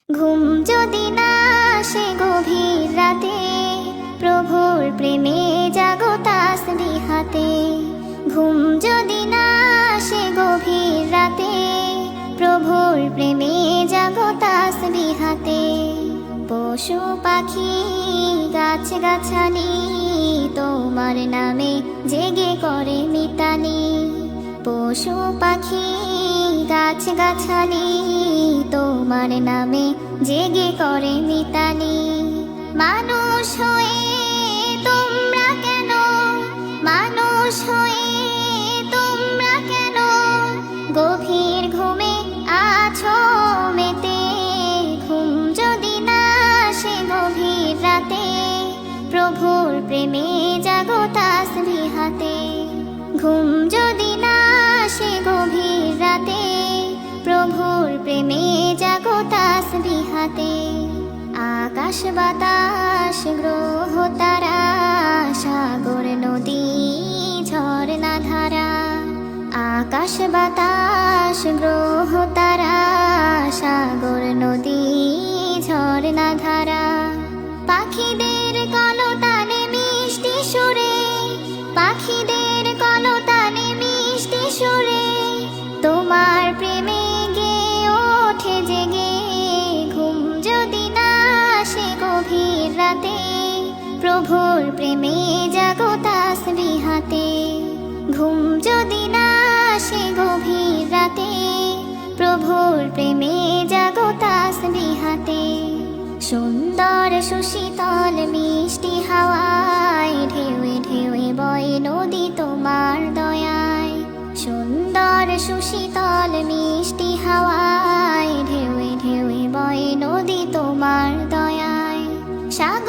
ঘুম যদি না আসে গভীর রাতে, প্রভুর প্রেমে জাগো তাসবিহ হাতে। ঘুম যদি না আসে গভীর রাতে, প্রভুর প্রেমে জাগো তাসবিহ হাতে। পশু পাখি গাছ গাছালি তোমার নামে জেগে করে মিতালি। পশু পাখি গাছ গাছালি তোমার নামে জেগে করে মিতালি। মানুষ হয়ে তোমরা কেন, মানুষ হয়ে তোমরা কেন গভীর ঘুমে আছো মেতে। ঘুম যদি না আসে গভীর রাতে, প্রভুর প্রেমে জাগো তাসবিহ হাতে। ঘুম যদি না আসে গভীর রাতে, প্রভুর প্রেমে জাগো তাসবিহ হাতে। আকাশ বাতাস গ্রহ তারা, সাগর নদী ঝরনা ধারা। আকাশ বাতাস গ্রহ তারা, সাগর নদী ঝরনা ধারা। পাখিদের কলতানে মিষ্টি সুরে, পাখিদের কলতানে মিষ্টি সুরে তোমার প্রেমে গেয়ে ওঠে জেগে। ঘুম যদি না আসে গভীর রাতে, প্রভুর প্রেমে জাগো তাসবিহ হাতে। ঘুম যদি না আসে গভীর রাতে, প্রভুর প্রেমে জাগো তাসবিহ হাতে। সুন্দর সুশীতল মিষ্টি হাওয়ায় ঢেউয়ে ঢেউয়ে বয় নদী তোমার দয়ায়। সুন্দর সুশীতল মিষ্টি হাওয়ায় ঢেউয়ে ঢেউয়ে বয় নদী তোমার দয়ায়। সাগর